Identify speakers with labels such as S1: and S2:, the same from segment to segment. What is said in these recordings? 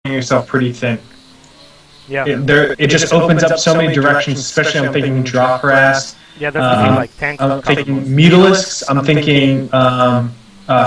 S1: yourself pretty thin.
S2: Yeah.
S1: It just opens up so many directions, especially I'm thinking drop harass.
S2: Yeah, that's the thing, like tanks.
S1: I'm thinking Mutalisks, I'm thinking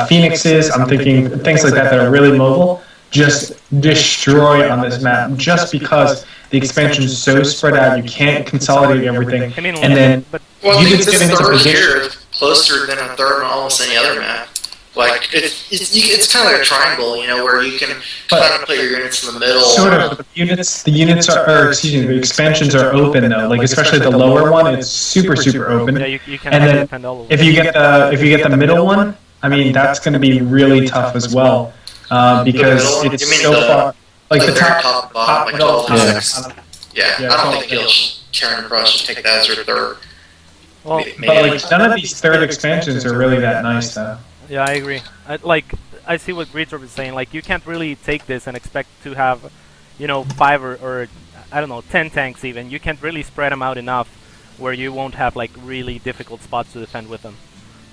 S1: Phoenixes, I'm thinking things like that are really mobile. Just destroy on this map, just because the expansion is so spread out, you can't consolidate everything.
S2: I mean,
S1: and then
S3: well,
S1: you
S3: I think
S1: just get
S3: this
S1: into
S3: third
S1: position.
S3: here is closer than a third on almost any other map. Like, it's kind of like a triangle, you know, where you can kind of put your units in the middle.
S1: Sort of. The units are, the expansions are open though. Like especially the lower one, it's super open.
S2: Yeah, you can
S1: and then
S2: defend all of
S1: if
S2: them.
S1: you get the middle one, I mean that's going to be really tough as well, because it's so far. Like the top,
S3: bottom, like
S1: middle,
S3: yeah, I don't think he'll Karen Rush should take that as your third.
S2: Well,
S1: but like none of these third expansions are really that nice though.
S2: Yeah, I agree. I see what Greetorp is saying. Like, you can't really take this and expect to have, you know, 5 or I don't know, 10 tanks even. You can't really spread them out enough where you won't have like really difficult spots to defend with them.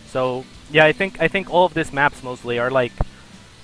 S2: So yeah, I think all of these maps mostly are like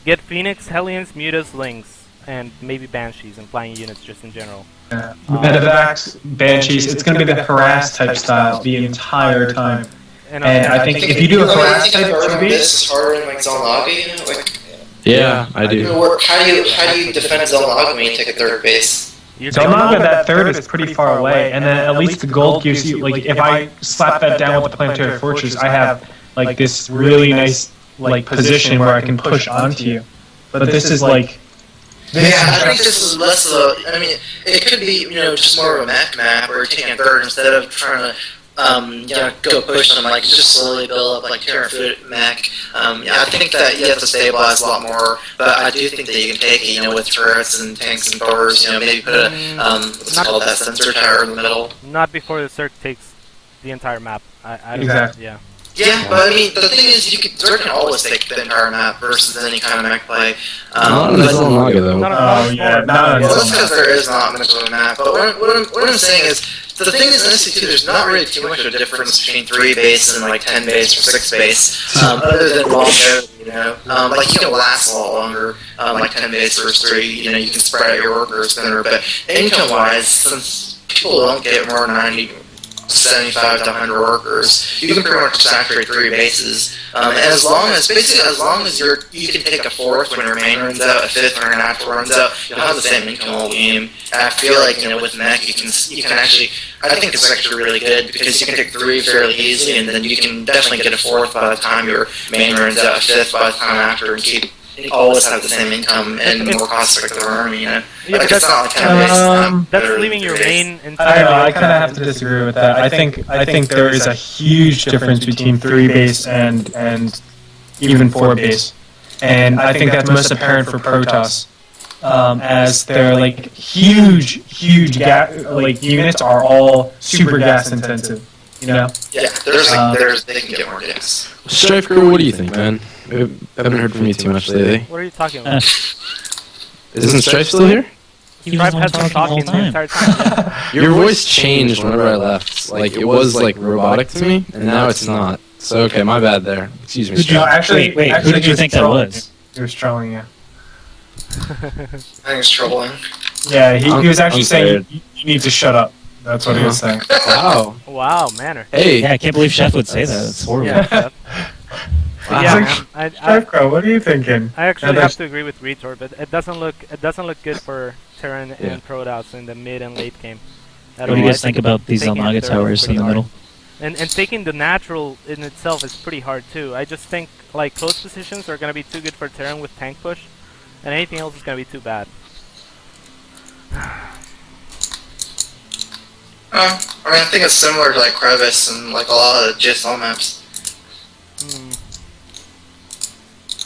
S2: get Phoenix, Hellions, Mutas, Lynx, and maybe Banshees and flying units just in general.
S1: Yeah. Medevacs, Banshees, it's going to be the harass type style the entire time. And I think if you do a harass type,
S3: this is harder than like Zelnaga, you know, like.
S4: Yeah, I do.
S3: How do you defend Zelnaga when you take a third base?
S1: Zelnaga, that third is pretty far away, and then at least the gold gives you, like, if I slap that down with the Planetary Fortress, I have, like, this really nice, like, position where I can push onto you. But this is, like...
S3: Yeah, I think this is less of a... I mean, it could be, you know, just more of a map where you're taking a third instead of trying to... you know, go push them, like, just slowly build up, like, 200-foot mech. Yeah, I think that you have to stabilize a lot more, but I do think that you can take it, you know, with turrets and tanks and Thors, you know, maybe put a, what's called that sensor tower in the middle.
S2: Not before the Zerg takes the entire map. I don't
S1: Exactly.
S2: Yeah.
S3: Yeah, but I mean, the thing is, Zerg can always take the entire map versus any kind of mech play.
S4: Not on Zelnaga, though.
S1: Oh, yeah, not on
S3: well, that's because there is not much of a map, but what I'm saying is, the thing is, in SC2, there's not really too much of a difference between 3 base and like 10 base or 6 base, other than long node, you know. Like, you can last a lot longer, like 10 base versus 3, you know, you can spread out your workers thinner, but income-wise, since people don't get more than 75 to 100 workers, you can pretty much saturate 3 bases, and as long as you can take a 4th when your main runs out, a 5th when your natural runs out, you'll have the same income all game. And I feel like, you know, with mech, you can actually, I think it's actually really good, because you can take 3 fairly easily, and then you can definitely get a 4th by the time your main runs out, a 5th by the time after, and always have the same income and more cost-effective army, you know?
S2: Yeah,
S3: like, it's not like 10 base.
S2: That's leaving your main
S1: I
S2: entire...
S1: don't know, I kind of have to disagree with that. I think there is a huge difference between 3 base and even 4 base. And I think that's most apparent for Protoss. As their like huge like units are all super gas intensive, you know.
S3: Yeah, they can get more gas.
S4: Strife Girl, what do you think, man? I haven't heard from you too much lately.
S2: What are you talking about?
S4: Isn't Strife still here?
S2: Strife has been talking the entire time. Yeah.
S4: Your voice changed whenever I left. Like, it was like robotic to me, and now it's not. So okay, my bad there. Excuse me.
S1: No, actually,
S5: who did you think that was?
S1: He was trolling you.
S3: I think it's trolling.
S1: Yeah, he was actually saying you need to shut up. That's what he was saying.
S4: Wow.
S2: Wow, manner.
S4: Hey.
S5: Yeah, I can't believe Chef would say that. That's horrible.
S2: Yeah,
S4: Wow.
S2: yeah, man,
S1: Chefco, what are you thinking?
S2: I actually have to agree with Greetorp, but it doesn't look good for Terran and Protoss in the mid and late game.
S5: What do you guys think about these Zelnaga towers in the middle?
S2: And taking the natural in itself is pretty hard too. I just think like close positions are gonna be too good for Terran with tank push, and anything else is gonna be too bad.
S3: I mean, I think it's similar to like Crevice and like a lot of the GSL maps.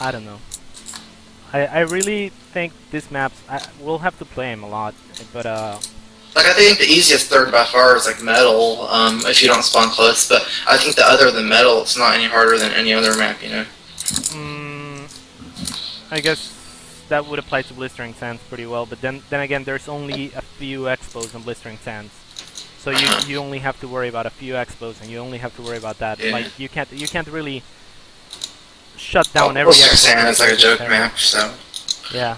S2: I don't know. I really think this maps, we'll have to play him a lot, but
S3: like, I think the easiest third by far is like Metal, if you don't spawn close, but I think that other than Metal, it's not any harder than any other map, you know?
S2: I guess that would apply to Blistering Sands pretty well, but then again, there's only a few expos on Blistering Sands. So you only have to worry about a few expos, and you only have to worry about that.
S3: Yeah.
S2: Like, you can't really shut down every
S3: Blistering
S2: expo.
S3: Sands is like a joke map, so...
S2: Yeah.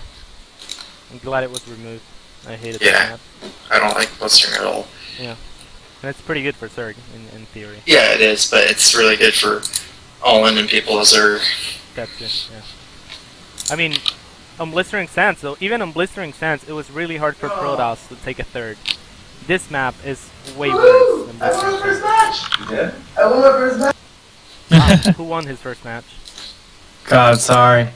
S2: I'm glad it was removed. I hated
S3: Yeah.
S2: that map.
S3: I don't like blistering at all.
S2: And it's pretty good for Zerg, in theory.
S3: Yeah, it is, but it's really good for all-in people as Zerg.
S2: That's it, yeah. I mean, on Blistering Sands, though, even on Blistering Sands, it was really hard for Protoss to take a third. This map is way worse than Blistering Sands.
S3: I won my first match!
S2: Who won his first match?
S1: God, sorry.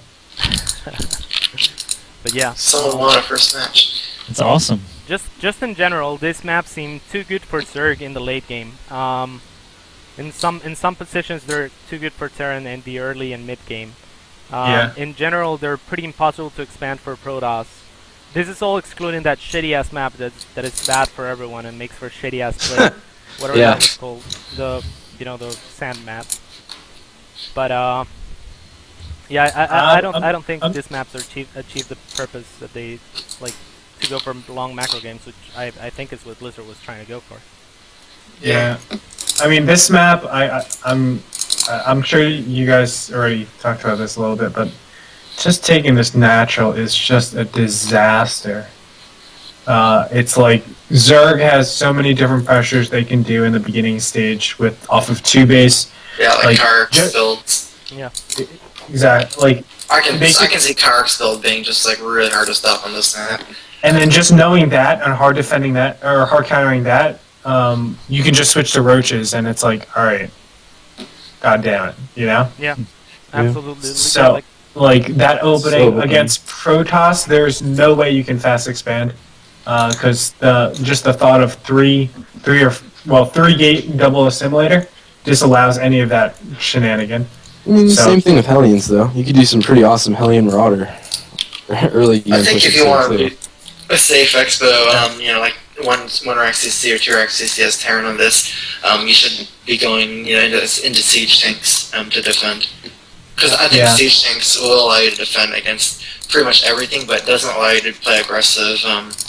S2: But yeah.
S3: Someone won a first match.
S5: It's awesome.
S2: Just in general, this map seemed too good for Zerg in the late game. In some positions, they're too good for Terran in the early and mid game.
S1: Yeah.
S2: In general, they're pretty impossible to expand for Protoss. This is all excluding that shitty ass map that is bad for everyone and makes for shitty ass play. Whatever
S4: Yeah.
S2: that was called, the sand map. But yeah, I don't think this maps achieve the purpose that they like to go for long macro games, which I think is what Blizzard was trying to go for.
S1: Yeah. I mean, this map, I'm sure you guys already talked about this a little bit, but just taking this natural is just a disaster. It's like Zerg has so many different pressures they can do in the beginning stage with off of 2 base.
S3: Yeah, like Kark's builds.
S2: Yeah.
S1: Exactly. Like
S3: I can see Kark's build being just like really hard to stop on this map.
S1: And then just knowing that and hard defending that or hard countering that, you can just switch to roaches and it's like, all right, god damn it, you know?
S2: Yeah, absolutely.
S1: So like that opening
S4: So
S1: against Protoss, there's no way you can fast expand because just the thought of three gate double assimilator disallows any of that shenanigan.
S4: I mean, the
S1: So-
S4: same thing with Hellions, though. You could do some pretty awesome Hellion Marauder early game.
S3: I think if you want
S4: too.
S3: a safe expo, you know, like one XCC or 2 XCC has Terran on this, you should be going, you know, into siege tanks to defend. Because I think
S1: Yeah.
S3: siege tanks will allow you to defend against pretty much everything, but doesn't allow you to play aggressive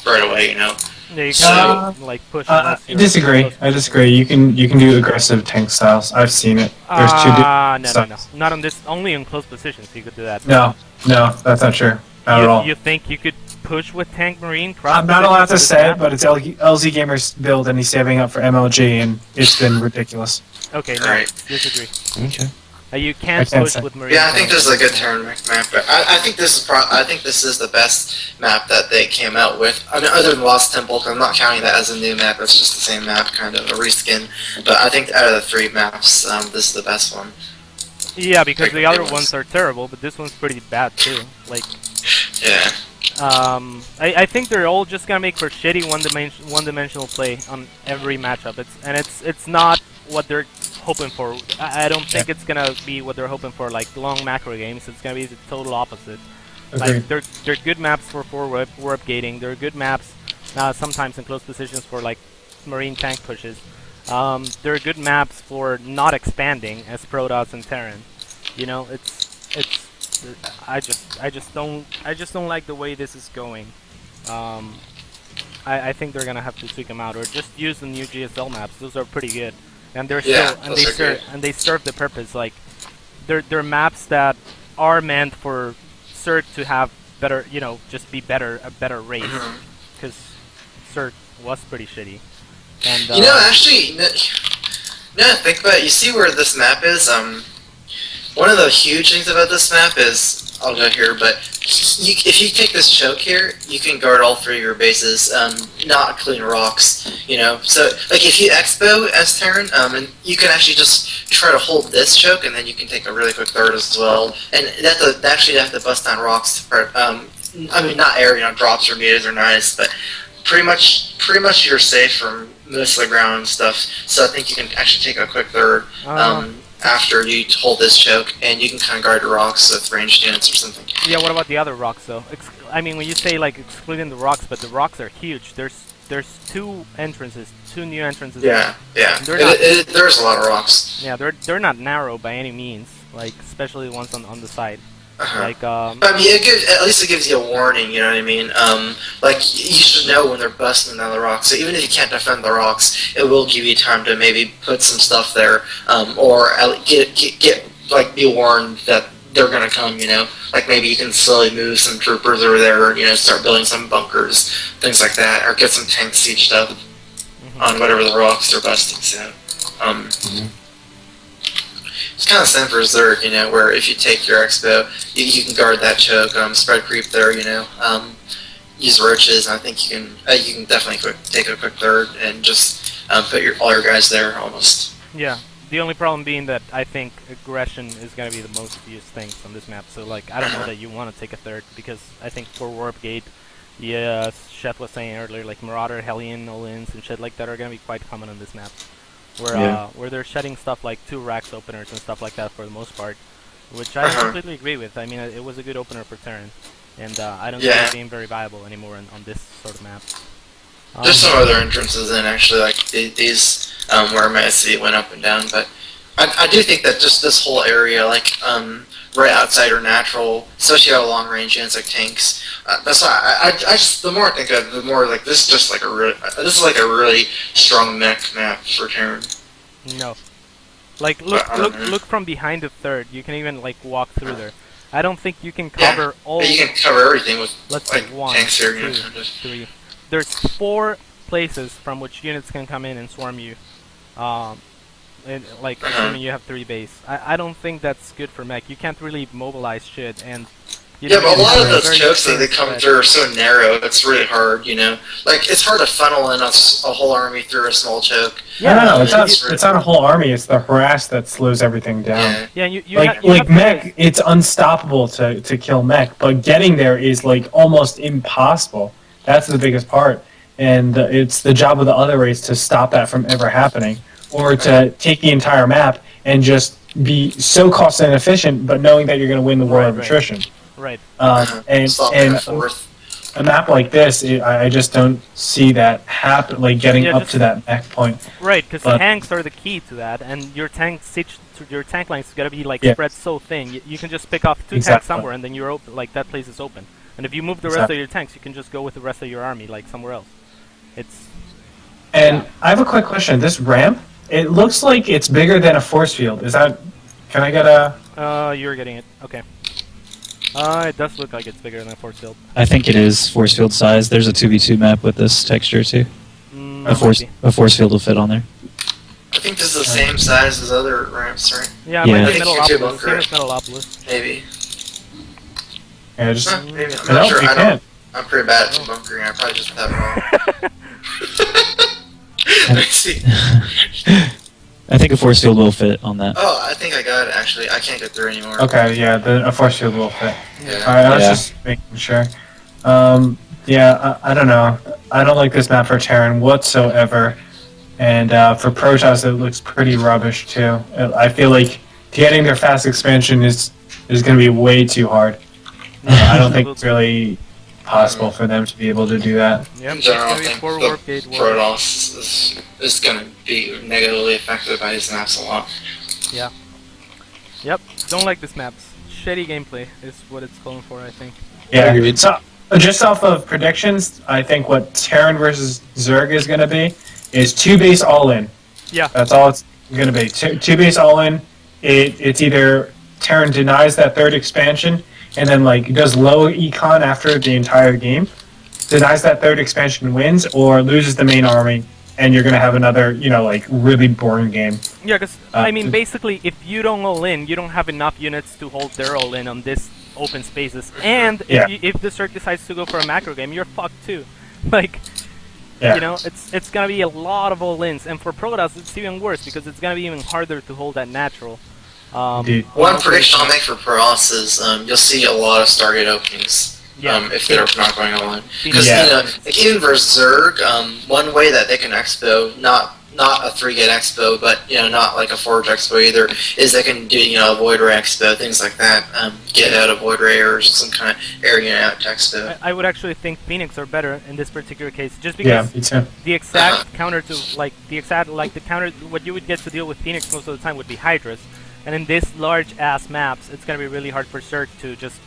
S3: right away. You know.
S2: Yeah, you
S1: So-
S2: can like push.
S1: I
S2: unless you're
S1: disagree.
S2: close.
S1: I disagree. You can do aggressive tank styles. I've seen it. There's two different
S2: No,
S1: styles.
S2: not on this. Only in close positions you could do that.
S1: No, that's not true. Not at all.
S2: You think you could push with tank marine?
S1: I'm not allowed to
S2: cross
S1: say it,
S2: positions
S1: but it's LZ Gamer's build, and he's saving up for MLG, and it's been ridiculous.
S2: Okay, no,
S3: Right.
S2: disagree.
S4: Okay.
S2: You can't
S1: I can't
S2: push
S1: say.
S2: with marine.
S3: Yeah, I think
S2: tanks.
S3: this is a good Terran map, but I think this is the best map that they came out with. I mean, other than Lost Temple, 'cause I'm not counting that as a new map. It's just the same map, kind of a reskin. But I think out of the 3 maps, this is the best one.
S2: Yeah, because the other
S3: Ones.
S2: ones are terrible, but this one's pretty bad too. Like,
S3: Yeah.
S2: I think they're all just gonna make for shitty one-dimensional play on every matchup. It's not what they're hoping for. I don't think it's gonna be what they're hoping for, like long macro games. It's gonna be the total opposite.
S1: Agreed.
S2: Like they're good maps for warp gating. They're good maps sometimes in close positions for like marine tank pushes. They're good maps for not expanding as Protoss and Terran. You know, I just don't like the way this is going. I think they're gonna have to tweak them out or just use the new GSL maps. Those are pretty good, and they're
S3: Yeah,
S2: still
S3: those are good.
S2: they serve the purpose. Like they're maps that are meant for Zerg to have better, you know, just be a better race, because Zerg was pretty shitty. And
S3: You know, actually, no, think about it. You see where this map is? One of the huge things about this map is, I'll go here, but if you take this choke here, you can guard all 3 of your bases, not including rocks, you know? So, like, if you expo as Terran, and you can actually just try to hold this choke, and then you can take a really quick third as well. And actually you have to bust down rocks, I mean, not air, you know, drops or meters are nice, but pretty much you're safe from most of the ground and stuff. So I think you can actually take a quick third after you hold this choke, and you can kind of guard your rocks with ranged units or something.
S2: yeah, what about the other rocks though? I mean, when you say like excluding the rocks, but the rocks are huge. There's 2 new entrances.
S3: Yeah, yeah.
S2: They're not-
S3: There's a lot of rocks.
S2: Yeah, they're not narrow by any means. Like especially the ones on the side.
S3: Uh-huh.
S2: Like
S3: I mean, at least it gives you a warning, you know what I mean? Like, you should know when they're busting down the rocks. So even if you can't defend the rocks, it will give you time to maybe put some stuff there, or get be warned that they're gonna come, like maybe you can slowly move some troopers over there, start building some bunkers, things like that, or get some tanks sieged up on whatever the rocks they're busting. So, it's kind of same for Zerg, where if you take your expo, you can guard that choke, spread creep there, use roaches, and I think you can definitely take a quick third and just put all your guys there almost.
S2: Yeah. The only problem being that I think aggression is going to be the most used thing on this map. So, like, I don't know that you want to take a third, because I think for Warp Gate, Chef was saying earlier, like Marauder, Hellion, All-Ins, and shit like that are going to be quite common on this map. Where they're shedding stuff like 2 racks openers and stuff like that for the most part, which I completely agree with. I mean, it was a good opener for Terran, and I don't see it being very viable anymore on this sort of map.
S3: There's some other entrances in, actually, like these, where my SC went up and down, but I do think that just this whole area, like, right outside are natural, especially out of long range units like tanks. That's why I just, the more I think of it, the more, like, this is just like this is like a really strong mech map for Terran.
S2: No. Like, look from behind the third. You can even, like, walk through there. I don't think you can cover all...
S3: Yeah, you can cover everything with,
S2: let's
S3: like,
S2: say 1,
S3: tanks here,
S2: 2, 3. There's 4 places from which units can come in and swarm you. Assuming you have 3 base. I don't think that's good for mech. You can't really mobilize shit, and...
S3: but a lot of those chokes that they come through are so narrow, it's really hard, Like, it's hard to funnel in a whole army through a small choke.
S1: Yeah, no, it's not a whole army, it's the harass that slows everything down.
S2: Yeah, you
S1: like mech, it's unstoppable to kill mech, but getting there is, like, almost impossible. That's the biggest part, and it's the job of the other race to stop that from ever happening, or to take the entire map and just be so cost inefficient, but knowing that you're going to win the war of attrition.
S2: Right.
S1: And a map like this, I just don't see that happen, like getting up to that mech point.
S2: Right, because tanks are the key to that, and your tank lines got to be like spread so thin. You can just pick off 2 tanks somewhere, and then you're open. Like, that place is open. And if you move the rest of your tanks, you can just go with the rest of your army, like, somewhere else.
S1: And I have a quick question. This ramp, it looks like it's bigger than a force field. Is that... Can I get a...
S2: You're getting it. Okay. It does look like it's bigger than a force field.
S5: I think it is force field size. There's a 2v2 map with this texture, too. A force field will fit on there.
S3: I think this is the same size as other ramps, right?
S2: Yeah,
S5: yeah.
S2: I think Metalopolis.
S3: Maybe.
S1: Yeah, just...
S3: maybe. I'm not sure. I'm pretty bad at bunkering. I probably just have it wrong. Let's see.
S5: I think a force field will fit on that.
S3: Oh, I think I got it, actually. I can't get through anymore.
S1: Okay, yeah, a force field will fit.
S3: Yeah.
S1: Alright, I was just making sure. I don't know. I don't like this map for Terran whatsoever. And for Protoss, it looks pretty rubbish, too. I feel like getting their fast expansion is going to be way too hard. I don't think it's really possible for them to be able to do that.
S2: Yep,
S3: In general, I think the Protoss is going to be negatively affected by these maps a lot.
S2: Yeah. Yep, don't like this map. Shitty gameplay is what it's calling for, I think.
S1: Yeah, so just off of predictions, I think what Terran versus Zerg is going to be is 2 base all-in.
S2: Yeah.
S1: That's all it's going to be. 2 base all-in. It's either Terran denies that 3rd expansion and then like does low econ after the entire game, denies that 3rd expansion and wins, or loses the main army, and you're going to have another, like, really boring game.
S2: Yeah, because, I mean, basically, if you don't all-in, you don't have enough units to hold their all-in on this open spaces, and if the Zerg decides to go for a macro game, you're fucked too. Like, it's going to be a lot of all-ins, and for Protoss, it's even worse, because it's going to be even harder to hold that natural.
S3: One prediction I'll make for Protoss is you'll see a lot of Stargate openings. If they're not going on. Because, like, even versus Zerg, one way that they can expo, not a 3-gate expo, but, not like a Forge expo either, is they can do, a Void Ray expo, things like that, get out of Void Ray or some kind of air unit out to expo.
S2: I would actually think Phoenix are better in this particular case, just because the exact counter to, the counter, what you would get to deal with Phoenix most of the time would be Hydras, and in this large-ass maps, it's going to be really hard for Zerg to just,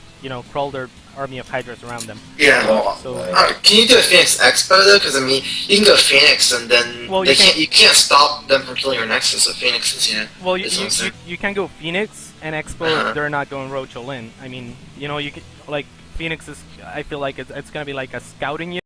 S2: crawl their army of Hydras around them.
S3: Yeah, well, can you do a Phoenix Expo though? Because I mean, you can go Phoenix and then you can't stop them from killing your Nexus of Phoenixes,
S2: Well, you can go Phoenix, and Expo, they're not going Roach all in. I mean, you know, you could, like Phoenix is. I feel like it's gonna be like a scouting unit.